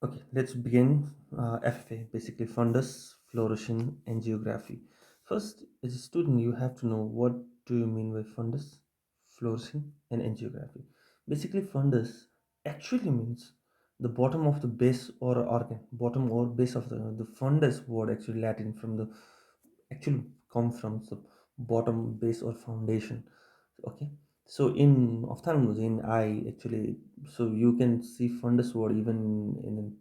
Okay, let's begin. FFA, basically Fundus, Fluorescein, Angiography. First, as a student, you have to know what do you mean by fundus, fluorescein, and angiography. Basically, fundus actually means the bottom of the base or organ, bottom or base of the fundus word actually Latin from the actually come from the bottom base or foundation. Okay, so in ophthalmology in eye actually, so you can see fundus word even in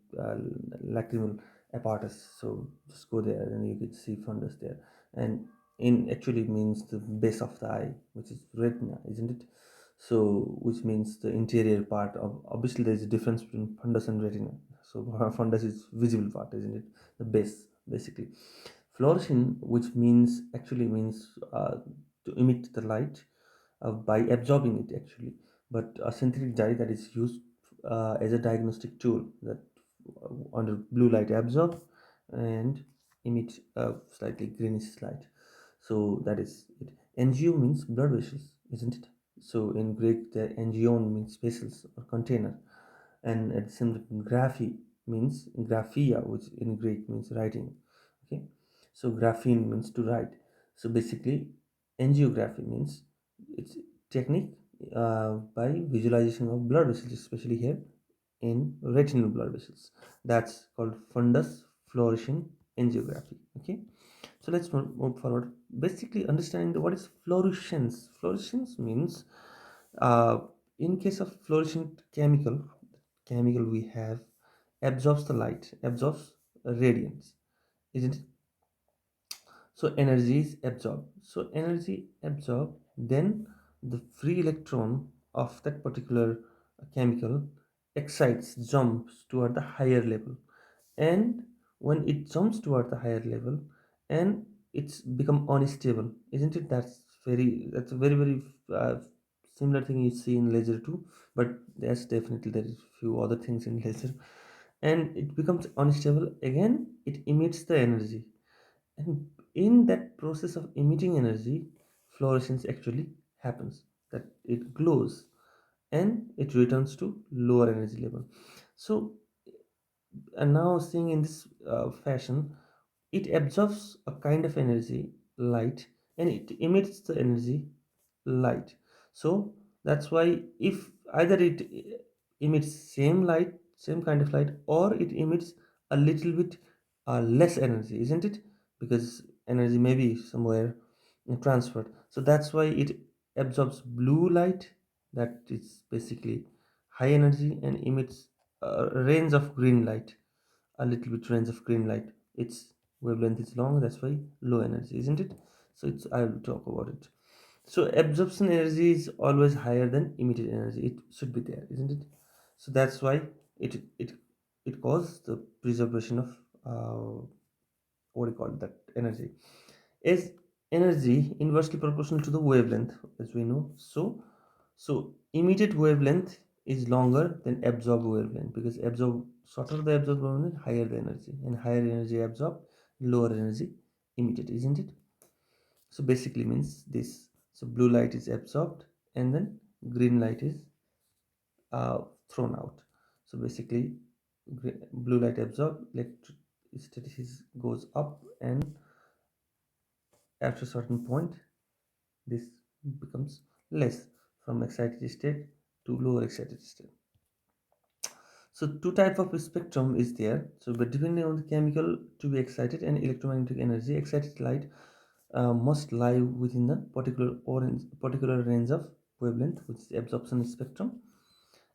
lacrimal apparatus, so just go there and you can see fundus there. And in actually means the base of the eye, which is retina, isn't it? So which means the interior part of, obviously there's a difference between fundus and retina. So fundus is visible part, isn't it? The base basically. Fluorescein, which means actually means to emit the light by absorbing it actually, but a synthetic dye that is used as a diagnostic tool that under blue light absorb and emit a slightly greenish light. So that is it. Angio means blood vessels, isn't it? So in Greek, the angion means vessels or container, and at the same time, graphy means graphia, which in Greek means writing. Okay, so graphene means to write. So basically, angiography means it's technique by visualization of blood vessels, especially here in retinal blood vessels. That's called fundus fluorescein angiography. Okay, so let's move forward. Basically, understanding what is fluorescence. Fluorescence means, uh, in case of fluorescent chemical we have absorbs the light, absorbs radiance, isn't it? So energy is absorbed. So energy absorbed, then the free electron of that particular chemical excites, jumps toward the higher level. And when it jumps toward the higher level and it's become unstable, isn't it? That's a very uh, similar thing you see in laser too, but there's definitely there is few other things in laser. And it becomes unstable again, it emits the energy, and in that process of emitting energy, fluorescence actually happens, that it glows and it returns to lower energy level. So, and now seeing in this fashion, it absorbs a kind of energy, light, and it emits the energy, light. So that's why if either it emits same light, same kind of light, or it emits a little bit less energy, isn't it? Because energy may be somewhere transferred. So that's why it absorbs blue light, that is basically high energy, and emits a range of green light, a little bit range of green light. Its wavelength is long, that's why low energy, isn't it? So it's, I will talk about it. So absorption energy is always higher than emitted energy. It should be there, isn't it? So that's why it it causes the preservation of what do you call it, that energy. Is energy inversely proportional to the wavelength, as we know. So emitted wavelength is longer than absorbed wavelength, because absorb shorter the absorbed wavelength, higher the energy, and higher energy absorbed, lower energy emitted, isn't it? So basically means this. So blue light is absorbed and then green light is thrown out. So basically blue light absorbed, electricity goes up, and after a certain point this becomes less, from excited state to lower excited state. So two type of spectrum is there. So but depending on the chemical to be excited and electromagnetic energy, excited light must lie within the particular range of wavelength, which is the absorption spectrum.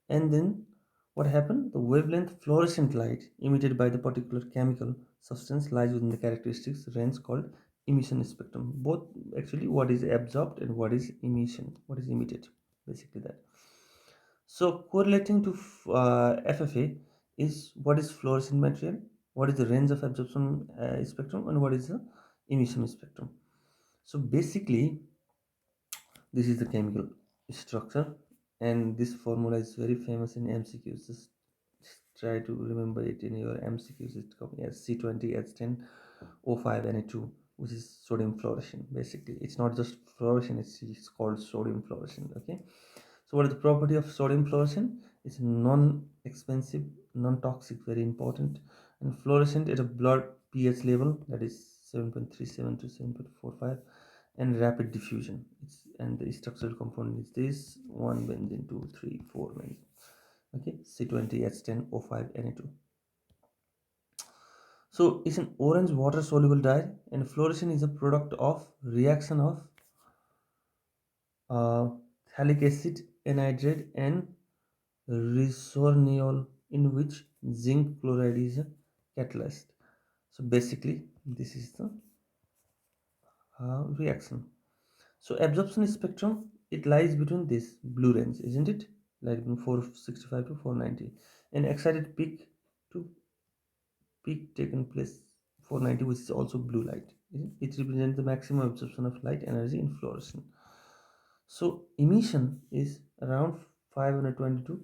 And then what happened? The wavelength fluorescent light emitted by the particular chemical substance lies within the characteristics range called emission spectrum. Both actually, what is absorbed and what is emission, what is emitted, basically that. So correlating to FFA is what is fluorescent material, what is the range of absorption spectrum, and what is the emission spectrum. So basically, this is the chemical structure, and this formula is very famous in MCQs. Just try to remember it in your MCQs. It's called as C20 H10 O5 Na2, which is sodium fluorescein. Basically, it's not just fluorescein; it's called sodium fluorescein. Okay, So what is the property of sodium fluorescein? It's non-expensive, non-toxic, very important. And fluorescent at a blood pH level, that is 7.37 to 7.45, and rapid diffusion. And the structural component is this: one benzene, two, three, four benzene. Okay, C20H10O5 Na2. So it's an orange water soluble dye, and fluorescein is a product of reaction of uh, phthalic acid anhydride and resorniol, in which zinc chloride is a catalyst. So basically this is the reaction. So absorption spectrum, it lies between this blue range, isn't it? Like between 465 to 490, and excited peak to peak taken place 490, which is also blue light. It represents the maximum absorption of light energy in fluorescence. So emission is around 520 to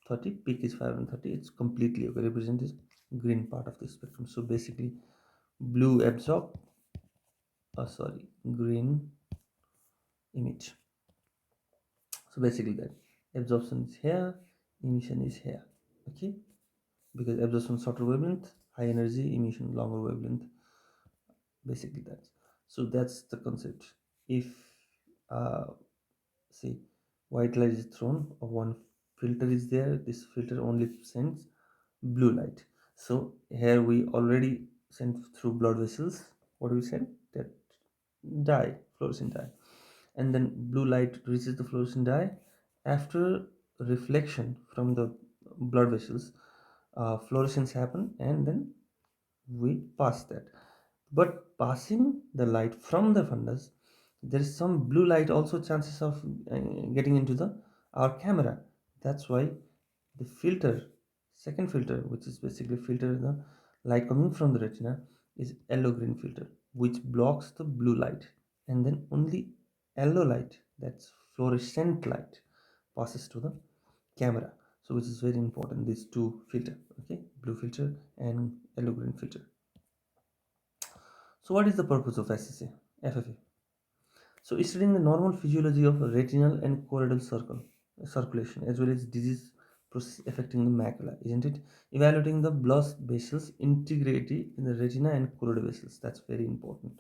30, peak is 530. It's completely okay, represent this green part of the spectrum. So basically blue absorb, sorry, green emit. So basically that absorption is here, emission is here. Okay, because absorption shorter wavelength, high energy, emission longer wavelength, basically that. So that's the concept. If uh, see, white light is thrown or one filter is there, this filter only sends blue light. So here we already sent through blood vessels. What do we send? That dye, fluorescent dye, and then blue light reaches the fluorescent dye. After reflection from the blood vessels, fluorescence happen, and then we pass that. But passing the light from the fundus, there is some blue light also chances of getting into the our camera. That's why the filter, second filter, which is basically filter the light coming from the retina, is yellow green filter, which blocks the blue light, and then only yellow light, that's fluorescent light, passes to the camera. So which is very important, these two filter. Okay, blue filter and yellow green filter. So what is the purpose of SSA, FFA? So studying the normal physiology of retinal and choroidal circulation, as well as disease process affecting the macula, isn't it? Evaluating the blood vessels integrity in the retina and choroidal vessels. That's very important.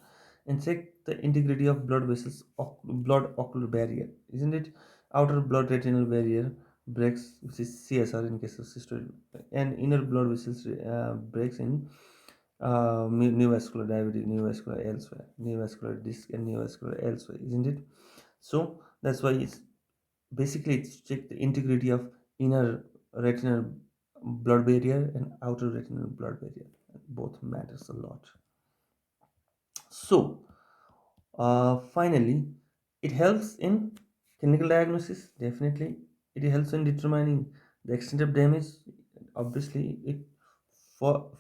And check the integrity of blood vessels, blood ocular barrier, isn't it? Outer blood retinal barrier breaks, which is CSR in case of cystoid, and inner blood vessels breaks in neovascular diabetes, neovascular elsewhere, neovascular disc, and neovascular elsewhere, isn't it? So that's why it's basically it's check the integrity of inner retinal blood barrier and outer retinal blood barrier. Both matters a lot. So finally, it helps in clinical diagnosis. Definitely, it helps in determining the extent of damage. Obviously, it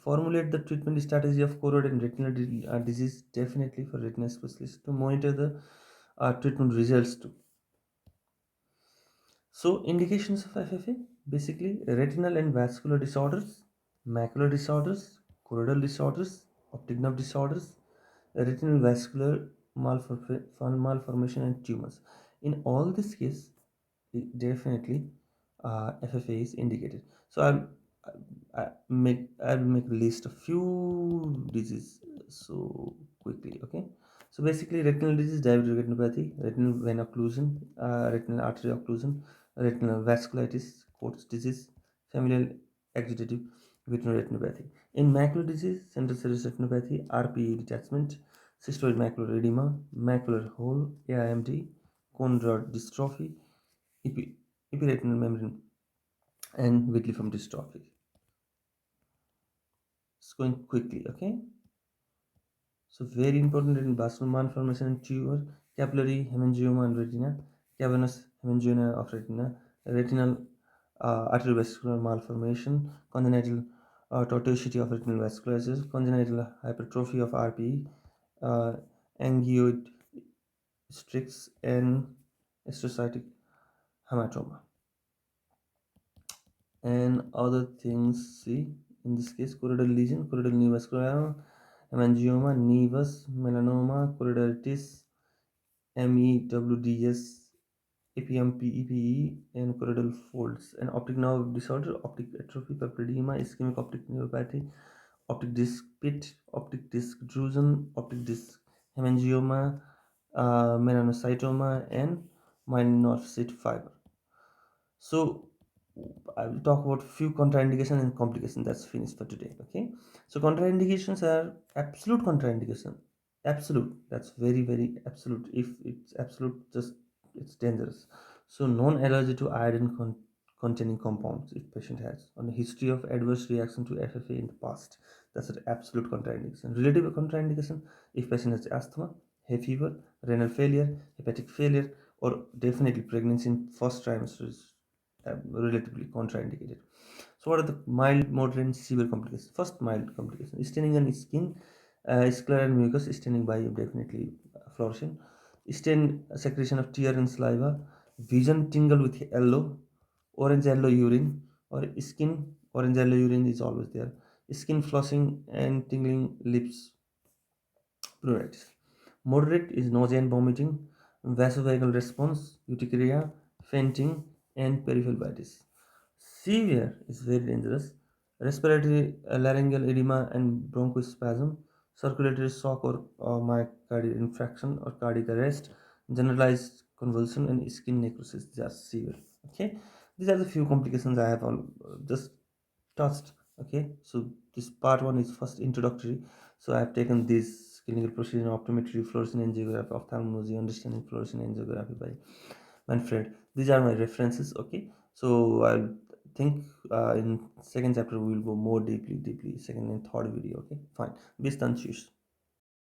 formulate the treatment strategy of choroid and retinal disease. Definitely for retina specialists to monitor the treatment results too. So indications of FFA, basically retinal and vascular disorders, macular disorders, choroidal disorders, optic nerve disorders, retinal vascular malformation and tumors. In all this case, definitely FFA is indicated. So I'll make a list of few diseases so quickly. Okay. So basically, retinal disease, diabetic retinopathy, retinal vein occlusion, retinal artery occlusion, retinal vasculitis, Coats disease, familial exudative retinal retinopathy. In macular disease, central serous retinopathy, RPE detachment, cystoid macular edema, macular hole, AIMD, cone rod dystrophy, epiretinal membrane, and Whittley-from dystrophy. It's going quickly, okay? So very important in vascular malformation and tumor, capillary hemangioma and retina, cavernous hemangioma of retina, retinal arteriovascular malformation, congenital tortuosity of retinal vasculature, congenital hypertrophy of RPE, uh, angioid strix, and astrocytic hematoma. And other things, see, in this case, choroidal lesion, choroidal neovascular hemangioma, nevus, melanoma, choroiditis, MEWDS, APM, PEPE, and choroidal folds, and optic nerve disorder, optic atrophy, papilledema, ischemic optic neuropathy, optic disc pit, optic disc drusen, optic disc hemangioma, melanocytoma, and myelinocyte fiber. So I will talk about few contraindications and complications. That's finished for today. Okay. So contraindications are absolute contraindication. Absolute. That's very absolute. If it's absolute, just it's dangerous. So non-allergy to iodine containing compounds if patient has on a history of adverse reaction to FFA in the past. That's an absolute contraindication. Relative contraindication if patient has asthma, hay fever, renal failure, hepatic failure, or definitely pregnancy in first trimester is relatively contraindicated. So, what are the mild, moderate, and severe complications? First, mild complication: staining on skin, scleral mucus, staining by definitely fluorescein, stain secretion of tear and saliva, vision tingle with yellow, orange yellow urine, or skin orange yellow urine is always there. Skin flushing and tingling lips pruritus. Moderate is nausea and vomiting, vasovagal response, urticaria, fainting, and periphlebitis. Severe is very dangerous. Respiratory laryngeal edema and bronchospasm, circulatory shock or myocardial infarction or cardiac arrest, generalized convulsion, and skin necrosis. These are severe. Okay, these are the few complications I have just touched. Okay, so this part one is first introductory. So I have taken this clinical procedure, optometry, fluorescein angiography, ophthalmology, understanding fluorescein angiography by Manfred. These are my references. Okay, so I'll think in second chapter we will go more deeply second and third video. Okay, fine. Bis dann, tschüss.